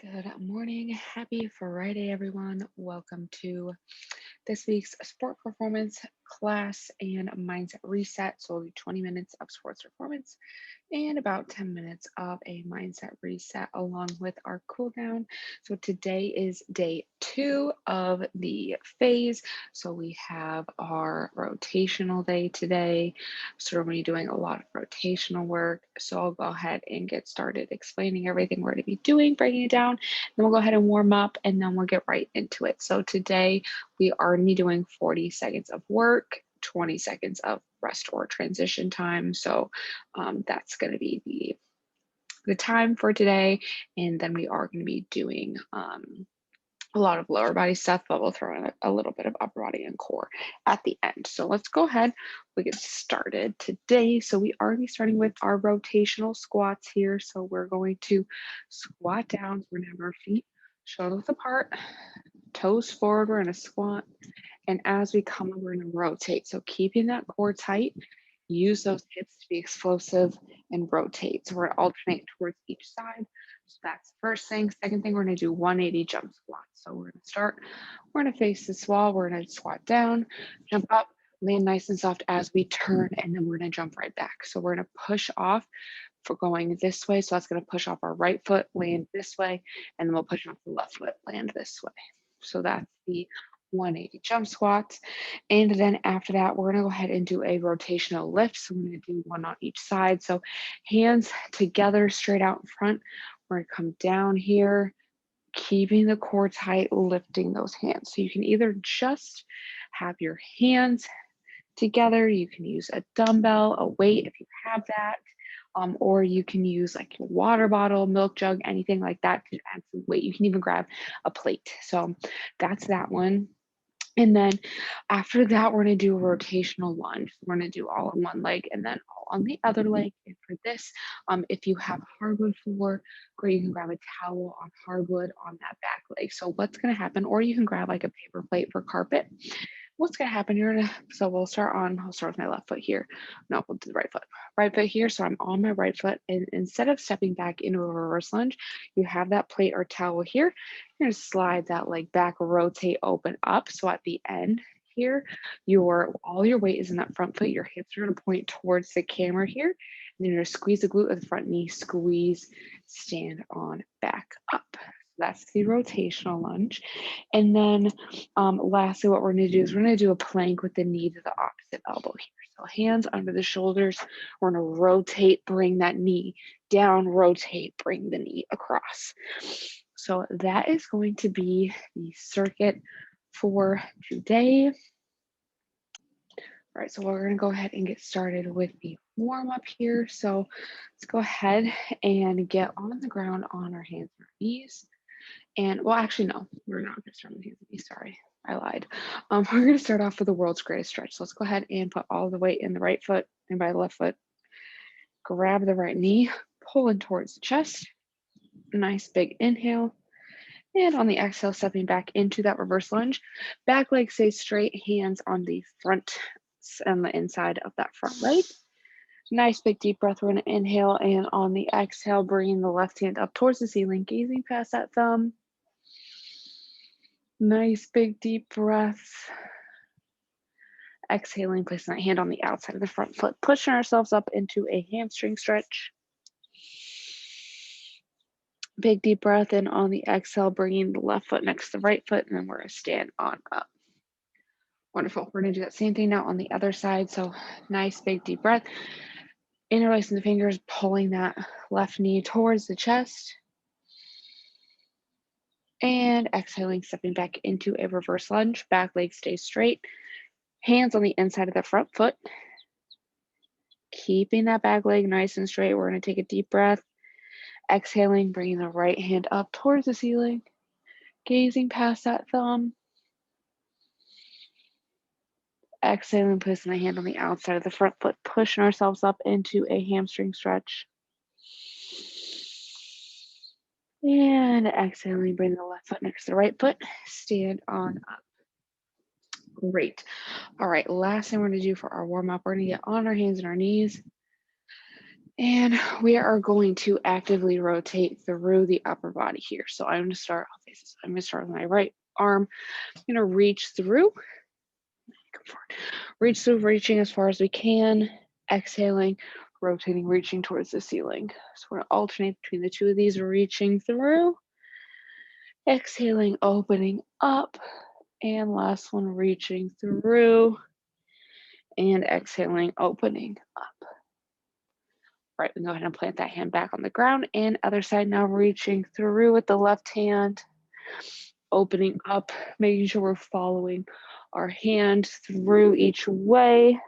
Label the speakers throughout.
Speaker 1: Good morning. Happy Friday, everyone. Welcome to this week's sport performance class and mindset reset. So, it'll be 20 minutes of sports performance and about 10 minutes of a mindset reset along with our cool down. So, today is day 2 of the phase. So, we have our rotational day today. So, we're going to be doing a lot of rotational work. So, I'll go ahead and get started explaining everything we're going to be doing, breaking it down. Then we'll go ahead and warm up and then we'll get right into it. So, today we are going to be doing 40 seconds of work, 20 seconds of rest or transition time. So, that's going to be the time for today. And then we are going to be doing a lot of lower body stuff, but we'll throw in a little bit of upper body and core at the end. So let's go ahead. We get started today. So we are going to be starting with our rotational squats here. So we're going to squat down. So we're going to have our feet shoulder width apart, toes forward. We're going to squat. And as we come up, we're going to rotate. So keeping that core tight, use those hips to be explosive and rotate. So we're going to alternate towards each side. So that's the first thing. Second thing, we're going to do 180 jump squats. So we're going to start, we're going to face this wall. We're going to squat down, jump up, land nice and soft as we turn, and then we're going to jump right back. So we're going to push off for going this way. So that's going to push off our right foot, land this way, and then we'll push off the left foot, land this way. So that's the 180 jump squats. And then after that, we're going to go ahead and do a rotational lift. So we're going to do one on each side. So hands together straight out in front. We're going to come down here, keeping the core tight, lifting those hands. So you can either just have your hands together, you can use a dumbbell, a weight if you have that, or you can use like a water bottle, milk jug, anything like that to add some weight. You can even grab a plate. So that's that one. And then after that, we're going to do a rotational lunge. We're going to do all on one leg and then all on the other leg. And for this, if you have hardwood floor, great, you can grab a towel on hardwood on that back leg. So what's going to happen, or you can grab like a paper plate for carpet. What's going to happen? So I'll start with my left foot here. No, we'll do the right foot. Right foot here. So I'm on my right foot. And instead of stepping back into a reverse lunge, you have that plate or towel here. You're going to slide that leg back, rotate, open up. So at the end here, all your weight is in that front foot. Your hips are going to point towards the camera here. And then you're going to squeeze the glute of the front knee, squeeze, stand on, back up. That's the rotational lunge. And then lastly, what we're going to do is we're going to do a plank with the knee to the opposite elbow here. So hands under the shoulders. We're going to rotate, bring that knee down, rotate, bring the knee across. So that is going to be the circuit for today. All right, so we're going to go ahead and get started with the warm up here. So let's go ahead and get on the ground on our hands and our knees. And well, actually, no, we're not going to start with hands and knees. Sorry, I lied. We're going to start off with the world's greatest stretch. So let's go ahead and put all the weight in the right foot and by the left foot. Grab the right knee, pulling towards the chest. Nice big inhale. And on the exhale, stepping back into that reverse lunge. Back leg stays straight, hands on the front and the inside of that front leg. Nice big deep breath. We're going to inhale, and on the exhale, bringing the left hand up towards the ceiling, gazing past that thumb. Nice big deep breath. Exhaling, placing that hand on the outside of the front foot, pushing ourselves up into a hamstring stretch. Big deep breath in on the exhale, bringing the left foot next to the right foot, and then we're going to stand on up. Wonderful. We're going to do that same thing now on the other side. So nice big deep breath. Interlacing the fingers, pulling that left knee towards the chest. And exhaling, stepping back into a reverse lunge. Back leg stays straight. Hands on the inside of the front foot. Keeping that back leg nice and straight. We're going to take a deep breath. Exhaling, bringing the right hand up towards the ceiling. Gazing past that thumb. Exhaling, placing the hand on the outside of the front foot, pushing ourselves up into a hamstring stretch. And exhaling, bring the left foot next to the right foot, stand on up. Great. All right, last thing we're going to do for our warm up, we're going to get on our hands and our knees. And we are going to actively rotate through the upper body here. So I'm going to start, I'm going to start with my right arm. I'm going to reach through, come forward, reach through, reaching as far as we can, exhaling, rotating, reaching towards the ceiling. So we're going to alternate between the two of these, reaching through, exhaling, opening up, and last one, reaching through and exhaling, opening up. Right, we can go ahead and plant that hand back on the ground, and other side now, reaching through with the left hand, opening up, making sure we're following our hand through each way,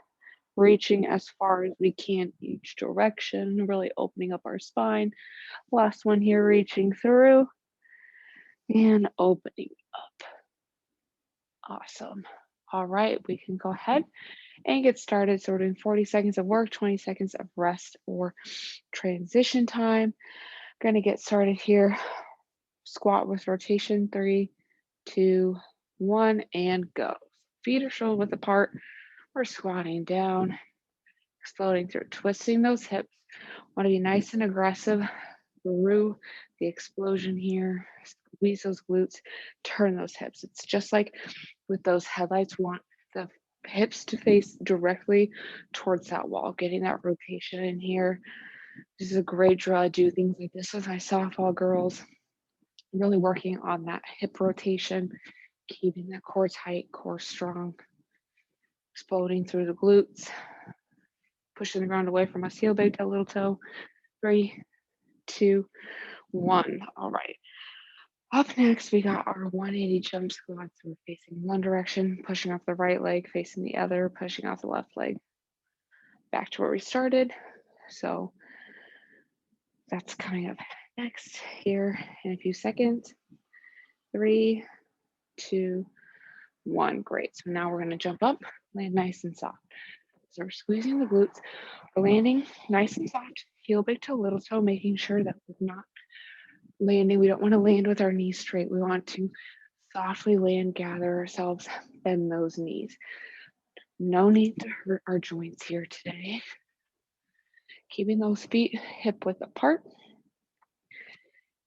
Speaker 1: reaching as far as we can each direction, really opening up our spine. Last one here, reaching through and opening up. Awesome. All right, we can go ahead and get started. So we're doing 40 seconds of work, 20 seconds of rest or transition time. Going to get started here. Squat with rotation, 3, 2, 1, and go. Feet are shoulder width apart. We're squatting down, exploding through, twisting those hips. Want to be nice and aggressive through the explosion here. Squeeze those glutes, turn those hips. It's just like with those headlights, we want the hips to face directly towards that wall, getting that rotation in here. This is a great drill. I do things like this with my softball girls, really working on that hip rotation, keeping that core tight, core strong, exploding through the glutes, pushing the ground away from us, heel, big toe, little toe. 3, 2, 1. All right. Up next, we got our 180 jump squats. We're facing one direction, pushing off the right leg, facing the other, pushing off the left leg. Back to where we started. So that's coming up next here in a few seconds. 3, 2, 1. Great. So now we're going to jump up, land nice and soft. So we're squeezing the glutes. We're landing nice and soft, heel, big toe, little toe, making sure that we're not landing. We don't want to land with our knees straight. We want to softly land, gather ourselves, bend those knees. No need to hurt our joints here today. Keeping those feet hip width apart.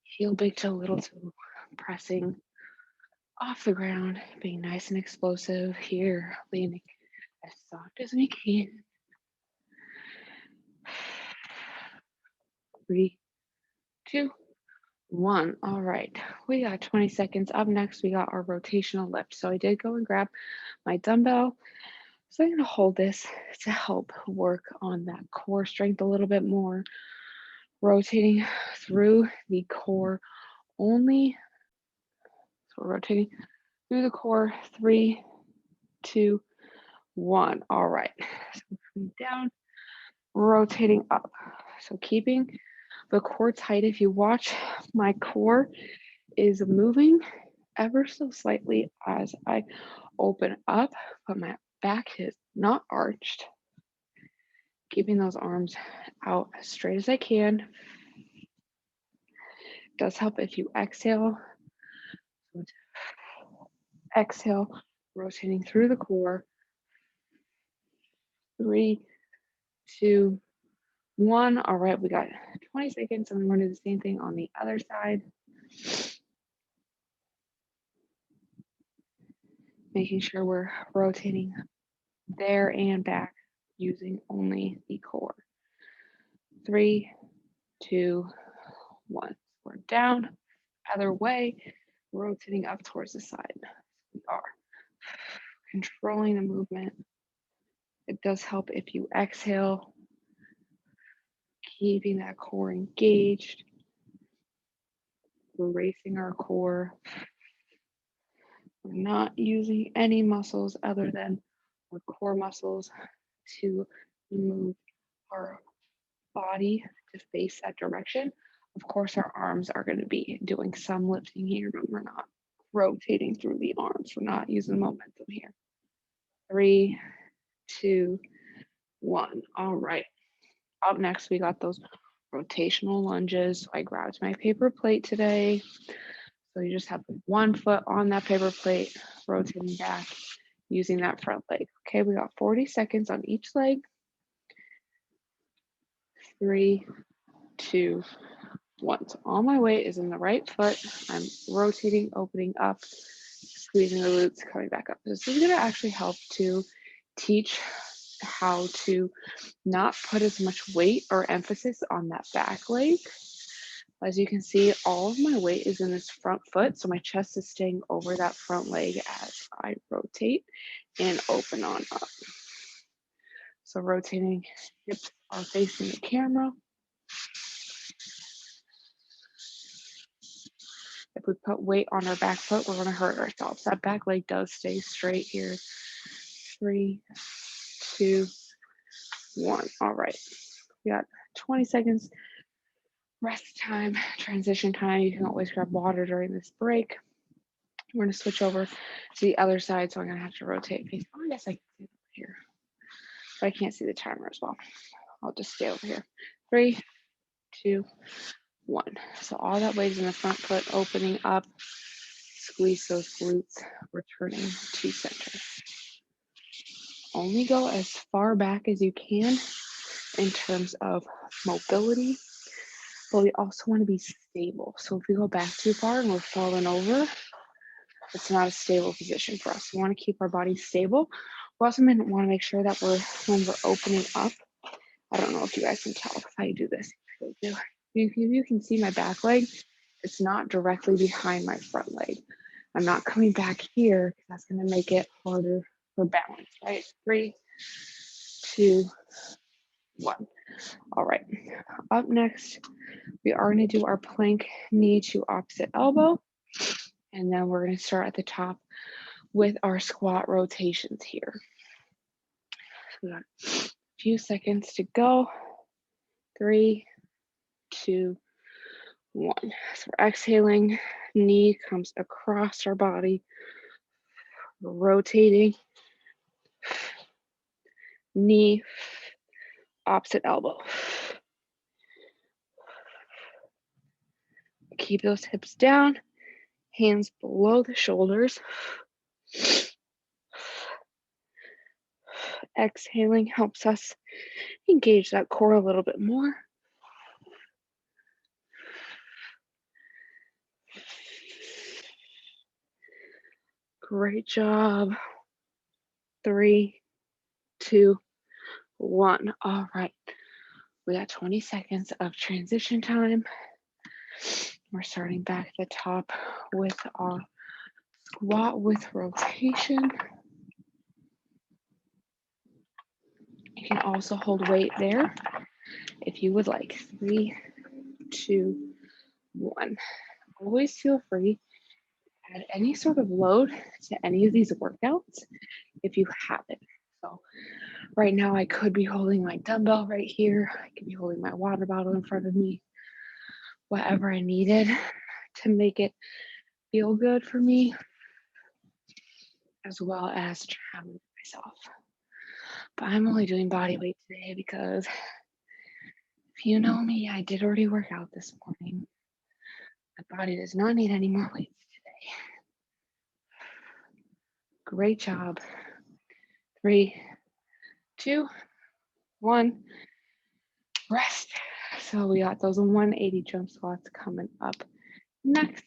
Speaker 1: Heel, big toe, little toe, pressing off the ground, being nice and explosive here, landing as soft as we can. 3, 2, 1. All right, we got 20 seconds. Up next, we got our rotational lift. So I did go and grab my dumbbell. So I'm going to hold this to help work on that core strength a little bit more. Rotating through the core only. So we're rotating through the core. 3, 2, 1. All right. So down, rotating up. So keeping the core tight. If you watch, my core is moving ever so slightly as I open up, but my back is not arched. Keeping those arms out as straight as I can. Does help if you exhale. Exhale, rotating through the core. 3, 2, 1. All right, we got 20 seconds, and we're going to do the same thing on the other side. Making sure we're rotating there and back using only the core. 3, 2, 1. We're down, other way, rotating up towards the side. We are controlling the movement. It does help if you exhale, keeping that core engaged. We're racing our core. We're not using any muscles other than our core muscles to move our body to face that direction. Of course, our arms are going to be doing some lifting here, but we're not rotating through the arms. We're not using momentum here. 3, 2, 1. All right. Up next, we got those rotational lunges. So I grabbed my paper plate today. So you just have one foot on that paper plate, rotating back, using that front leg. Okay, we got 40 seconds on each leg. 3, 2, 1. So all my weight is in the right foot. I'm rotating, opening up, squeezing the glutes, coming back up. This is going to actually help to teach how to not put as much weight or emphasis on that back leg. As you can see, all of my weight is in this front foot, so my chest is staying over that front leg as I rotate and open on up. So rotating, hips are facing the camera. If we put weight on our back foot, we're going to hurt ourselves. That back leg does stay straight here. 3, 2, 1. All right. We got 20 seconds rest time, transition time. You can always grab water during this break. We're going to switch over to the other side, so I'm going to have to rotate face. Oh, I guess I can see it over here, but I can't see the timer as well. I'll just stay over here. 3, 2, 1. So all that weight is in the front foot, opening up. Squeeze those glutes, returning to center. Only go as far back as you can in terms of mobility, but we also want to be stable. So if we go back too far and we're falling over, it's not a stable position for us. We want to keep our body stable. We also want to make sure that when we're opening up, I don't know if you guys can tell if I do this. You can see my back leg. It's not directly behind my front leg. I'm not coming back here because that's going to make it harder for balance, right? 3, 2, 1. All right. Up next, we are going to do our plank knee to opposite elbow. And then we're going to start at the top with our squat rotations here. So we got a few seconds to go. 3, 2, 1. So we're exhaling, knee comes across our body, rotating, knee, opposite elbow. Keep those hips down, hands below the shoulders. Exhaling helps us engage that core a little bit more. Great job. 3, 2, 1. All right. We got 20 seconds of transition time. We're starting back at the top with our squat with rotation. You can also hold weight there if you would like. 3, 2, 1. Always feel free to add any sort of load to any of these workouts if you have it. So right now I could be holding my dumbbell right here. I could be holding my water bottle in front of me. Whatever I needed to make it feel good for me, as well as challenge myself. But I'm only doing body weight today because if you know me, I did already work out this morning. My body does not need any more weights today. Great job. 3, 2, 1. Rest. So we got those 180 jump squats coming up next.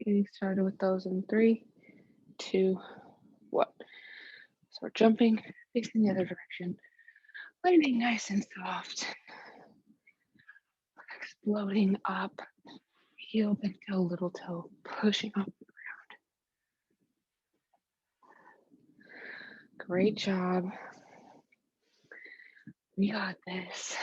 Speaker 1: Getting started with those in 3, 2, 1. So we're jumping, facing the other direction, landing nice and soft, exploding up, heel, big toe, little toe, pushing off the ground. Great job. We got this.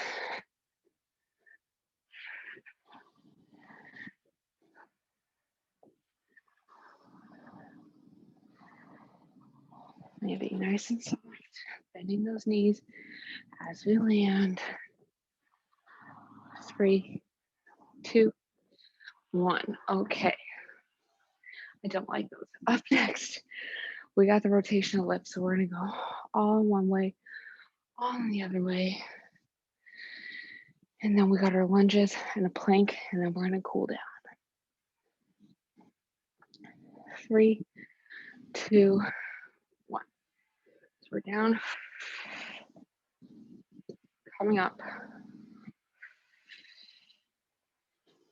Speaker 1: Maybe nice and soft, bending those knees as we land. 3, 2, 1. Okay. I don't like those. Up next, we got the rotational lift. So we're going to go all in one way, all in the other way. And then we got our lunges and a plank, and then we're going to cool down. 3, 2, 1. So we're down, coming up,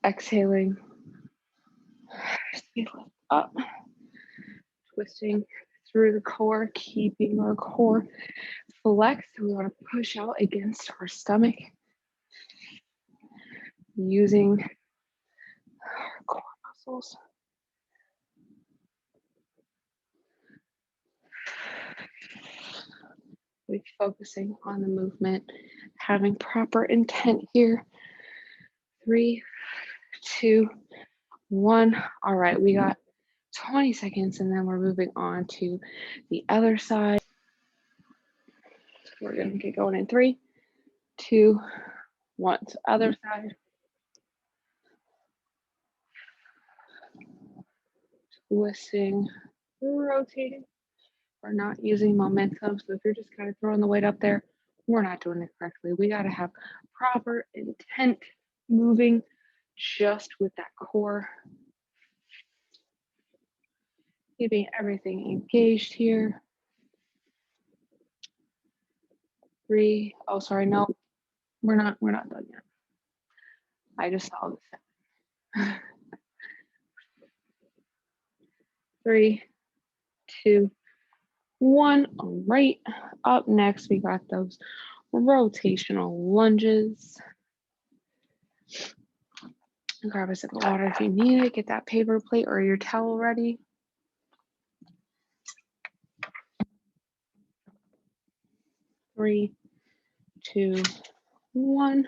Speaker 1: exhaling, lift up, twisting through the core, keeping our core flexed. We want to push out against our stomach, using our core muscles. We're focusing on the movement, having proper intent here. 3, 2, 1. All right, we got 20 seconds and then we're moving on to the other side. We're going to get going in 3, 2, 1. So other side. Twisting, rotating. We're not using momentum. So if you're just kind of throwing the weight up there, we're not doing it correctly. We got to have proper intent moving just with that core. Keeping everything engaged here. 3. Oh, sorry. No, we're not done yet. I just saw this. 3, 2, 1. All right. Up next, we got those rotational lunges. Grab a sip of water if you need it. Get that paper plate or your towel ready. 3, 2, 1.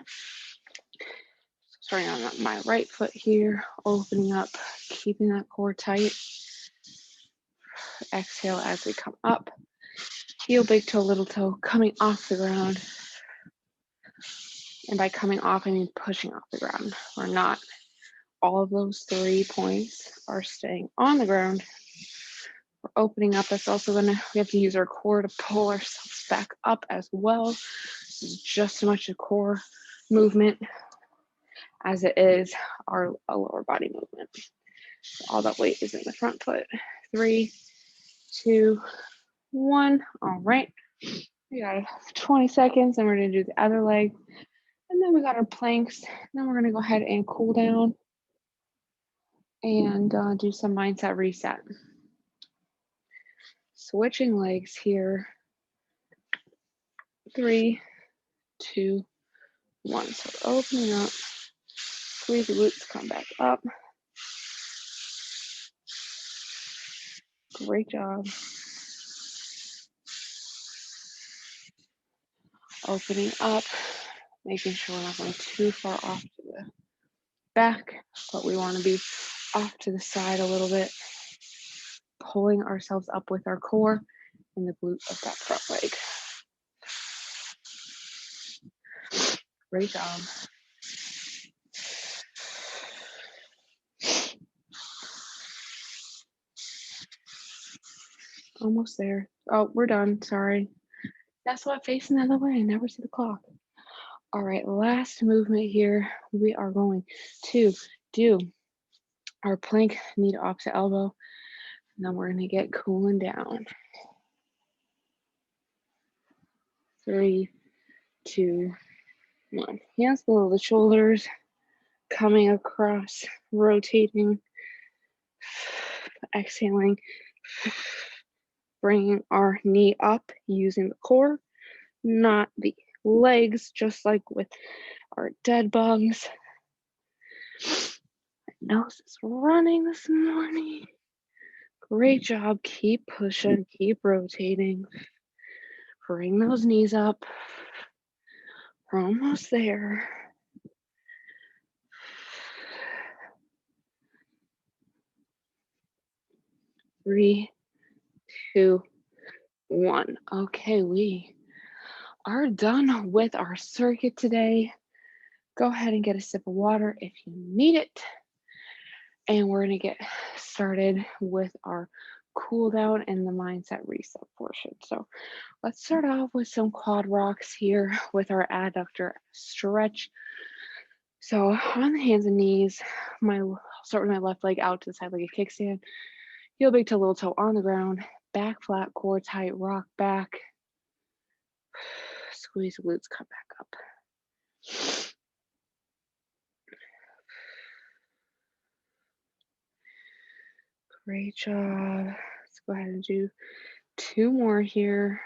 Speaker 1: Starting on my right foot here, opening up, keeping that core tight. Exhale as we come up. Heel, big toe, little toe, coming off the ground. And by coming off, I mean pushing off the ground. We're not. All of those 3 points are staying on the ground. We're opening up. That's also we have to use our core to pull ourselves back up as well. This is just as much a core movement as it is our lower body movement. So all that weight is in the front foot. 3, 2, 1. All right. We got 20 seconds and we're going to do the other leg. And then we got our planks. Then we're going to go ahead and cool down and do some mindset reset. Switching legs here. 3, 2, 1. So opening up, squeeze the glutes, come back up. Great job. Opening up, making sure we're not going too far off to the back, but we want to be off to the side a little bit, pulling ourselves up with our core and the glute of that front leg. Great job. Almost there. Oh, we're done. Sorry. That's what facing the other way. I never see the clock. All right, last movement here. We are going to do our plank, knee to opposite elbow, and then we're going to get cooling down. 3, 2, 1. Hands below the shoulders, coming across, rotating, exhaling, bringing our knee up using the core, not the legs, just like with our dead bugs. My nose is running this morning. Great job. Keep pushing, keep rotating. Bring those knees up. We're almost there. 3, 2, 1. Okay, we are done with our circuit today. Go ahead and get a sip of water if you need it. And we're going to get started with our cool down and the mindset reset portion. So let's start off with some quad rocks here with our adductor stretch. So on the hands and knees, I'll start with my left leg out to the side like a kickstand. Heel big toe, little toe on the ground. Back flat, core tight, rock back. Squeeze glutes, come back up. Great job. Let's go ahead and do 2 more here.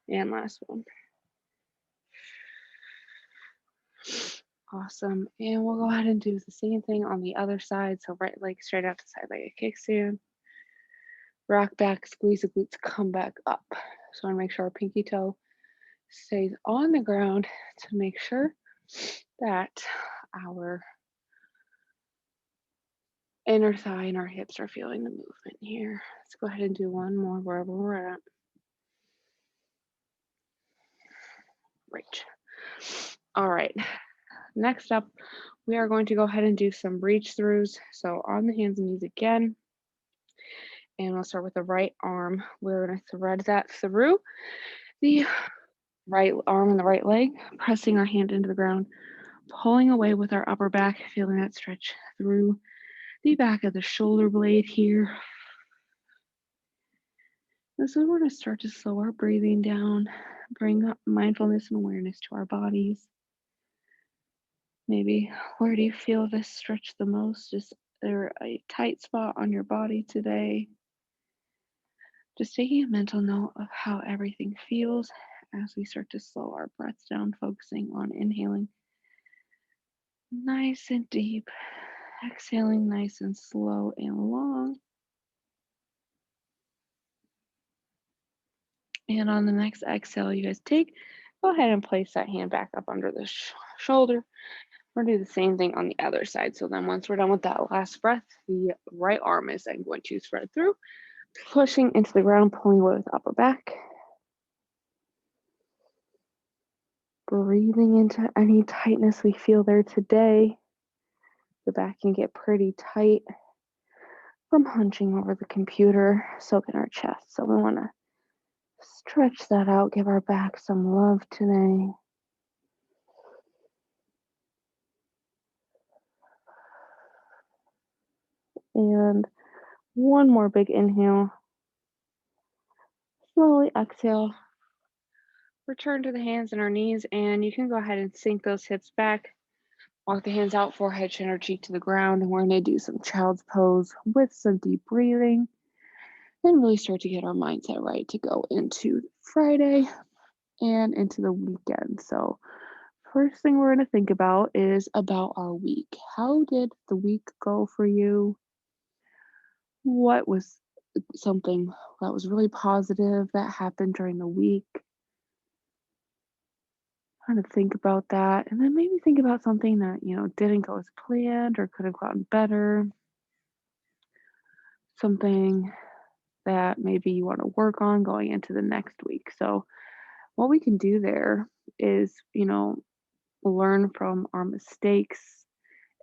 Speaker 1: And last one. Awesome. And we'll go ahead and do the same thing on the other side. So right leg straight out to side leg kickstand. Rock back, squeeze the glutes, come back up. So I want to make sure our pinky toe stays on the ground to make sure that our inner thigh and our hips are feeling the movement here. Let's go ahead and do one more wherever we're at. Great. All right. Next up, we are going to go ahead and do some reach throughs. So on the hands and knees again. And we'll start with the right arm. We're going to thread that through the right arm and the right leg, pressing our hand into the ground, pulling away with our upper back, feeling that stretch through the back of the shoulder blade here. This is where to start to slow our breathing down, bring up mindfulness and awareness to our bodies. Maybe where do you feel this stretch the most? Is there a tight spot on your body today? Just taking a mental note of how everything feels as we start to slow our breaths down, focusing on inhaling nice and deep, exhaling nice and slow and long. And on the next exhale you guys take, go ahead and place that hand back up under the shoulder. We're going to do the same thing on the other side. So then once we're done with that last breath, the right arm is then going to spread through, pushing into the ground, pulling away with the upper back. Breathing into any tightness we feel there today. The back can get pretty tight from hunching over the computer, soaking our chest. So we want to stretch that out, give our back some love today. And one more big inhale. Slowly exhale. Return to the hands and our knees, and you can go ahead and sink those hips back. Walk the hands out, forehead, chin, or cheek to the ground. And we're going to do some child's pose with some deep breathing and really start to get our mindset right to go into Friday and into the weekend. So first thing we're going to think about is about our week. How did the week go for you? What was something that was really positive that happened during the week? Kind of think about that, and then maybe think about something that, didn't go as planned or could have gotten better. Something that maybe you want to work on going into the next week. So what we can do there is, learn from our mistakes,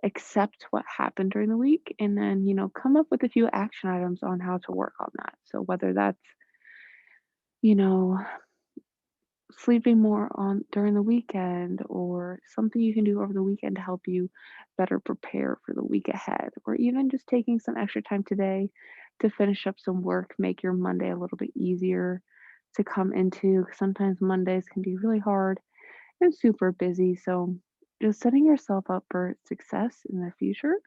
Speaker 1: accept what happened during the week, and then, come up with a few action items on how to work on that. So whether that's, you know, sleeping more on during the weekend or something you can do over the weekend to help you better prepare for the week ahead, or even just taking some extra time today to finish up some work, make your Monday a little bit easier to come into. 'Cause sometimes Mondays can be really hard and super busy. So just setting yourself up for success in the future.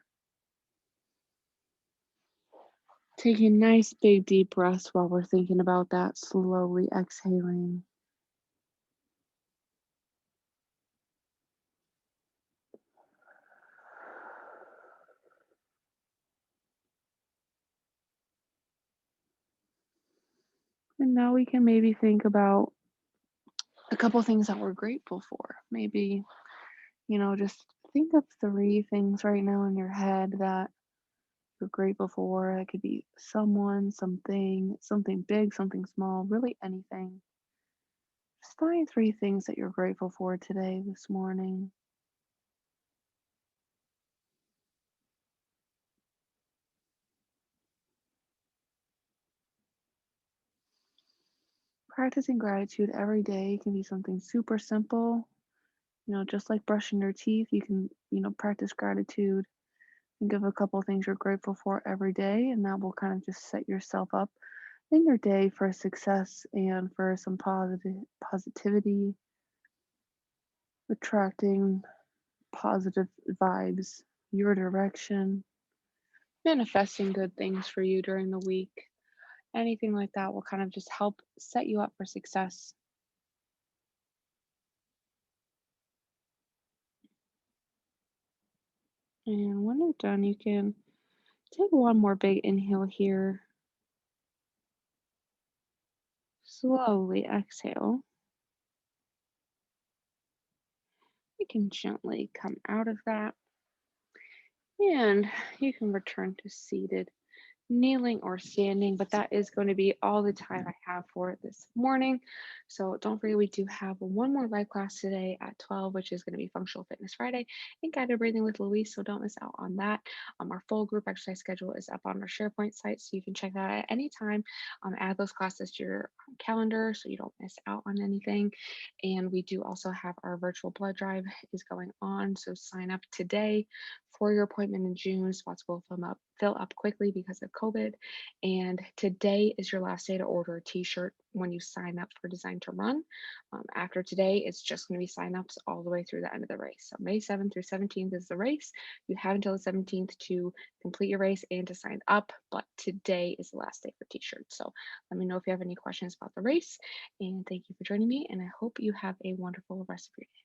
Speaker 1: Taking nice big deep breaths while we're thinking about that, slowly exhaling. And now we can maybe think about a couple things that we're grateful for. Maybe, just think of 3 things right now in your head that you're grateful for. It could be someone, something big, something small, really anything. Just find 3 things that you're grateful for today, this morning. Practicing gratitude every day can be something super simple
Speaker 2: Just like brushing your teeth, you can, practice gratitude and give a couple things you're grateful for every day, and that will kind of just set yourself up in your day for success and for some positivity, attracting positive vibes your direction.
Speaker 1: Manifesting good things for you during the week. Anything like that will kind of just help set you up for success. And when you're done, you can take one more big inhale here. Slowly exhale. You can gently come out of that and you can return to seated, kneeling or standing, but that is going to be all the time I have for this morning. So don't forget, we do have one more live class today at 12, which is going to be Functional Fitness Friday and Guided Breathing with Louise. So don't miss out on that. Our full group exercise schedule is up on our SharePoint site, so you can check that at any time. Add those classes to your calendar so you don't miss out on anything. And we do also have our virtual blood drive is going on. So sign up today for your appointment in June. Spots will fill up quickly because of COVID. And today is your last day to order a t-shirt when you sign up for Design to Run. After today, it's just going to be sign-ups all the way through the end of the race. So May 7th through 17th is the race. You have until the 17th to complete your race and to sign up, but today is the last day for t-shirts. So let me know if you have any questions about the race. And thank you for joining me, and I hope you have a wonderful rest of your day.